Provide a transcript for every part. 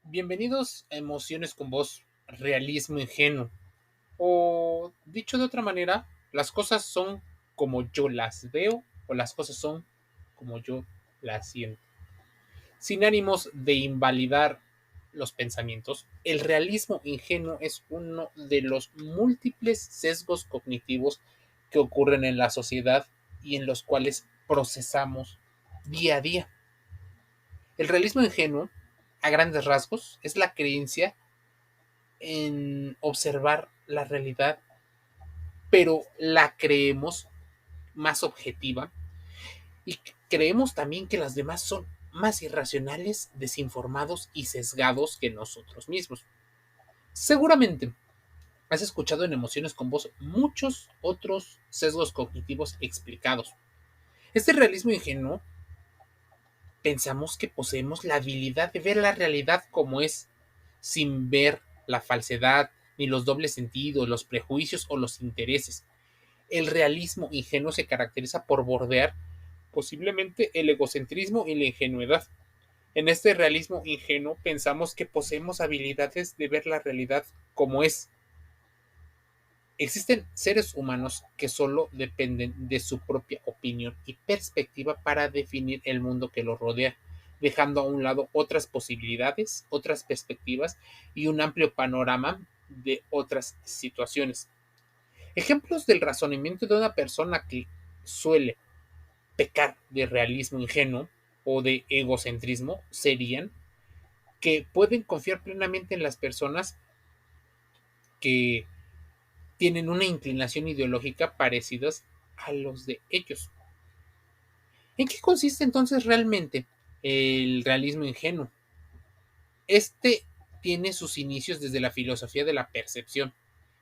Bienvenidos a Emociones con Voz, Realismo Ingenuo. O dicho de otra manera, las cosas son como yo las veo o las cosas son como yo las siento. Sin ánimos de invalidar los pensamientos, el realismo ingenuo es uno de los múltiples sesgos cognitivos que ocurren en la sociedad y en los cuales procesamos día a día. El realismo ingenuo, a grandes rasgos, es la creencia en observar la realidad, pero la creemos más objetiva y creemos también que las demás son más irracionales, desinformados y sesgados que nosotros mismos. Seguramente has escuchado en Emociones con Voz muchos otros sesgos cognitivos explicados. Este realismo ingenuo pensamos que poseemos la habilidad de ver la realidad como es, sin ver la falsedad, ni los dobles sentidos, los prejuicios o los intereses. El realismo ingenuo se caracteriza por bordear posiblemente el egocentrismo y la ingenuidad. En este realismo ingenuo pensamos que poseemos habilidades de ver la realidad como es. Existen seres humanos que solo dependen de su propia opinión y perspectiva para definir el mundo que los rodea, dejando a un lado otras posibilidades, otras perspectivas y un amplio panorama de otras situaciones. Ejemplos del razonamiento de una persona que suele pecar de realismo ingenuo o de egocentrismo serían que pueden confiar plenamente en las personas que tienen una inclinación ideológica parecidas a los de ellos. ¿En qué consiste entonces realmente el realismo ingenuo? Este tiene sus inicios desde la filosofía de la percepción.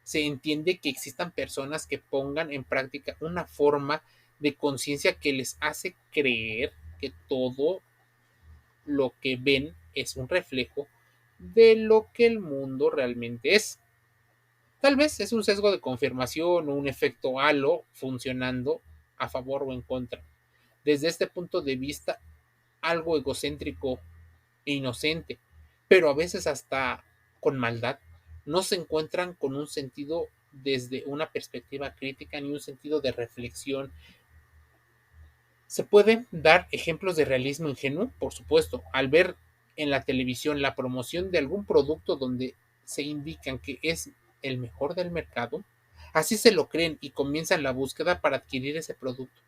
Se entiende que existan personas que pongan en práctica una forma de conciencia que les hace creer que todo lo que ven es un reflejo de lo que el mundo realmente es. Tal vez es un sesgo de confirmación o un efecto halo funcionando a favor o en contra. Desde este punto de vista, algo egocéntrico e inocente, pero a veces hasta con maldad, no se encuentran con un sentido desde una perspectiva crítica ni un sentido de reflexión. Se pueden dar ejemplos de realismo ingenuo, por supuesto, al ver en la televisión la promoción de algún producto donde se indican que es el mejor del mercado, así se lo creen y comienzan la búsqueda para adquirir ese producto.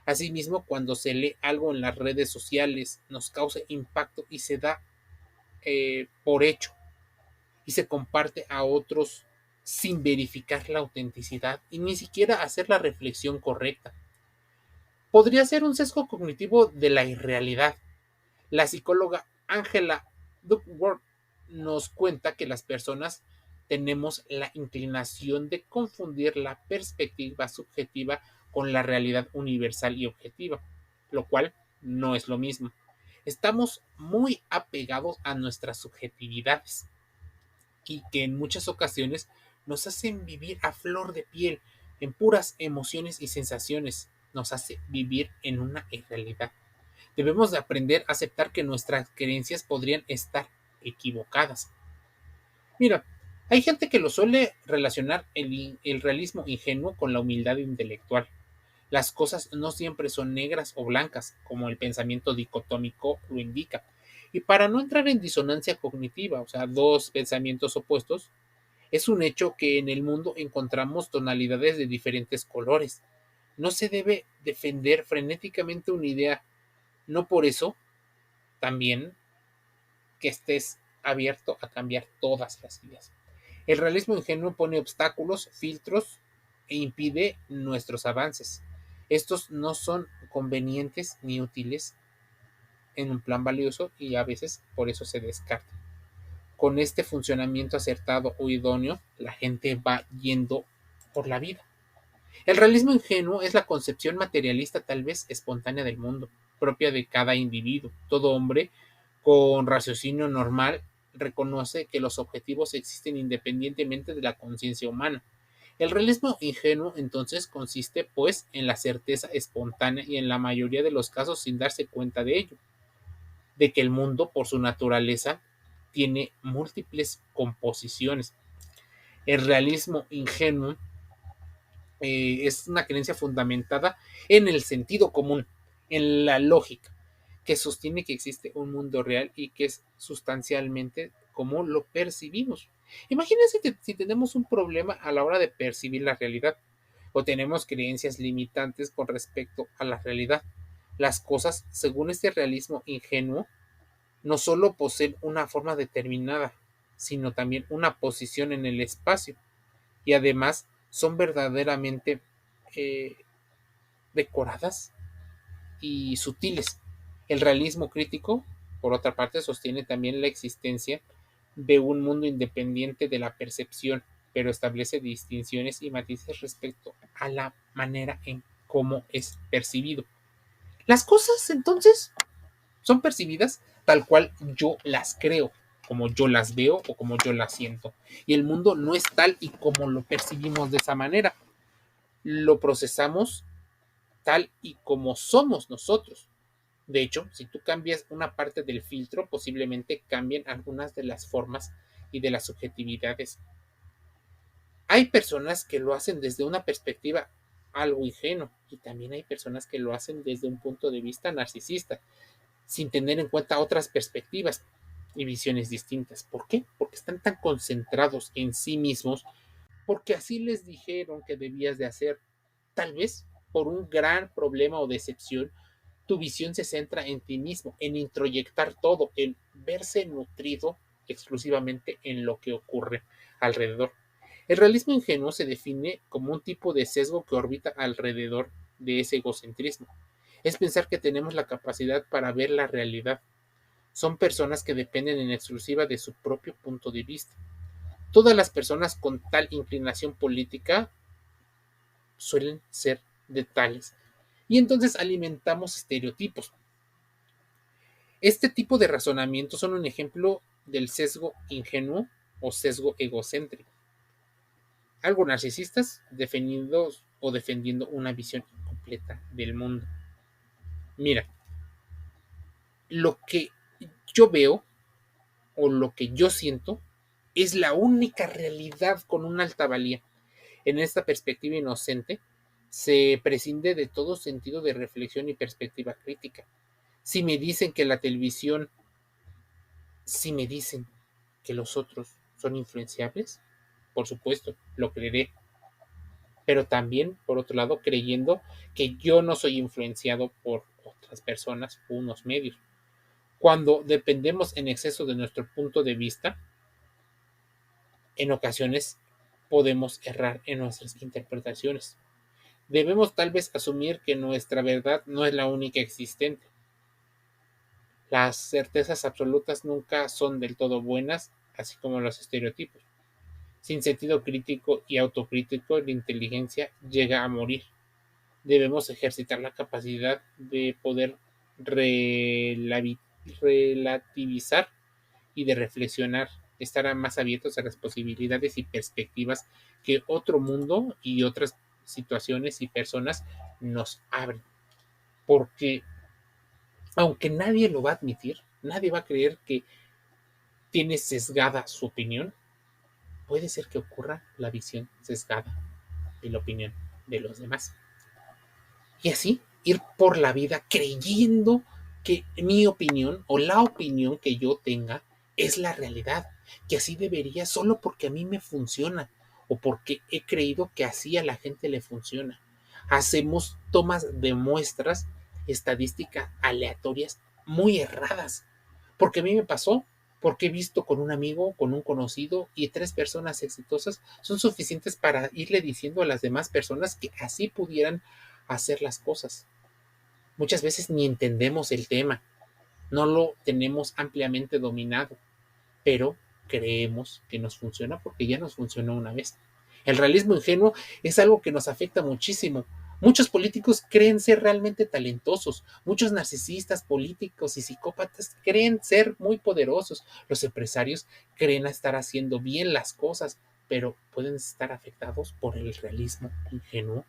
Asimismo, cuando se lee algo en las redes sociales, nos causa impacto y se da por hecho y se comparte a otros sin verificar la autenticidad y ni siquiera hacer la reflexión correcta. Podría ser un sesgo cognitivo de la irrealidad. La psicóloga Angela Duckworth nos cuenta que las personas tenemos la inclinación de confundir la perspectiva subjetiva con la realidad universal y objetiva, lo cual no es lo mismo. Estamos muy apegados a nuestras subjetividades y que en muchas ocasiones nos hacen vivir a flor de piel, en puras emociones y sensaciones, nos hace vivir en una irrealidad. Debemos de aprender a aceptar que nuestras creencias podrían estar equivocadas. Mira, hay gente que lo suele relacionar el realismo ingenuo con la humildad intelectual. Las cosas no siempre son negras o blancas, como el pensamiento dicotómico lo indica. Y para no entrar en disonancia cognitiva, o sea, dos pensamientos opuestos, es un hecho que en el mundo encontramos tonalidades de diferentes colores. No se debe defender frenéticamente una idea. No por eso también que estés abierto a cambiar todas las ideas. El realismo ingenuo pone obstáculos, filtros e impide nuestros avances. Estos no son convenientes ni útiles en un plan valioso y a veces por eso se descartan. Con este funcionamiento acertado o idóneo, la gente va yendo por la vida. El realismo ingenuo es la concepción materialista tal vez espontánea del mundo, propia de cada individuo. Todo hombre con raciocinio normal reconoce que los objetivos existen independientemente de la conciencia humana. El realismo ingenuo entonces consiste pues en la certeza espontánea y en la mayoría de los casos sin darse cuenta de ello, de que el mundo por su naturaleza tiene múltiples composiciones. El realismo ingenuo es una creencia fundamentada en el sentido común, en la lógica, que sostiene que existe un mundo real y que es sustancialmente como lo percibimos. Imagínense si tenemos un problema a la hora de percibir la realidad o tenemos creencias limitantes con respecto a la realidad. Las cosas, según este realismo ingenuo, no solo poseen una forma determinada, sino también una posición en el espacio y además son verdaderamente eh, decoradas y sutiles. El realismo crítico, por otra parte, sostiene también la existencia de un mundo independiente de la percepción, pero establece distinciones y matices respecto a la manera en cómo es percibido. Las cosas entonces son percibidas tal cual yo las creo, como yo las veo o como yo las siento. Y el mundo no es tal y como lo percibimos de esa manera. Lo procesamos tal y como somos nosotros. De hecho, si tú cambias una parte del filtro, posiblemente cambien algunas de las formas y de las subjetividades. Hay personas que lo hacen desde una perspectiva algo ingenuo y también hay personas que lo hacen desde un punto de vista narcisista, sin tener en cuenta otras perspectivas y visiones distintas. ¿Por qué? Porque están tan concentrados en sí mismos, porque así les dijeron que debías de hacer. Tal vez por un gran problema o decepción, tu visión se centra en ti mismo, en introyectar todo, en verse nutrido exclusivamente en lo que ocurre alrededor. El realismo ingenuo se define como un tipo de sesgo que orbita alrededor de ese egocentrismo. Es pensar que tenemos la capacidad para ver la realidad. Son personas que dependen en exclusiva de su propio punto de vista. Todas las personas con tal inclinación política suelen ser de tales. Y entonces alimentamos estereotipos. Este tipo de razonamientos son un ejemplo del sesgo ingenuo o sesgo egocéntrico. Algo narcisistas defendiendo o defendiendo una visión incompleta del mundo. Mira, lo que yo veo o lo que yo siento es la única realidad con una alta valía. En esta perspectiva inocente se prescinde de todo sentido de reflexión y perspectiva crítica. Si me dicen que la televisión, si me dicen que los otros son influenciables, por supuesto, lo creeré, pero también, por otro lado, creyendo que yo no soy influenciado por otras personas o unos medios. Cuando dependemos en exceso de nuestro punto de vista, en ocasiones podemos errar en nuestras interpretaciones. Debemos tal vez asumir que nuestra verdad no es la única existente. Las certezas absolutas nunca son del todo buenas, así como los estereotipos. Sin sentido crítico y autocrítico, la inteligencia llega a morir. Debemos ejercitar la capacidad de poder relativizar y de reflexionar, estar más abiertos a las posibilidades y perspectivas que otro mundo y otras situaciones y personas nos abren. Porque aunque nadie lo va a admitir, nadie va a creer que tiene sesgada su opinión, puede ser que ocurra la visión sesgada de la opinión de los demás. Y así ir por la vida creyendo que mi opinión o la opinión que yo tenga es la realidad, que así debería solo porque a mí me funciona o porque he creído que así a la gente le funciona. Hacemos tomas de muestras estadísticas aleatorias muy erradas, porque a mí me pasó, porque he visto con un amigo, con un conocido y 3 personas exitosas son suficientes para irle diciendo a las demás personas que así pudieran hacer las cosas. Muchas veces ni entendemos el tema, no lo tenemos ampliamente dominado, pero creemos que nos funciona porque ya nos funcionó una vez. El realismo ingenuo es algo que nos afecta muchísimo. Muchos políticos creen ser realmente talentosos, muchos narcisistas, políticos y psicópatas creen ser muy poderosos. Los empresarios creen estar haciendo bien las cosas, pero pueden estar afectados por el realismo ingenuo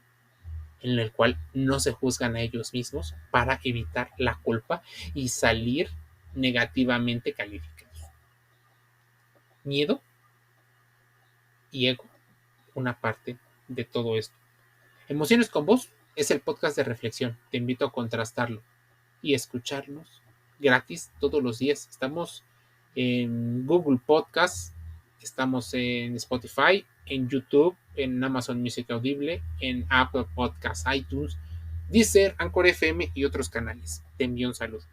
en el cual no se juzgan a ellos mismos para evitar la culpa y salir negativamente calificados. miedo y ego una parte de todo esto. Emociones con Voz es el podcast de reflexión. Te invito a contrastarlo y escucharnos gratis todos los días. Estamos en Google Podcast, estamos en Spotify, en YouTube, en Amazon Music Audible, en Apple Podcasts, iTunes, Deezer, Anchor FM y otros canales. Te envío un saludo.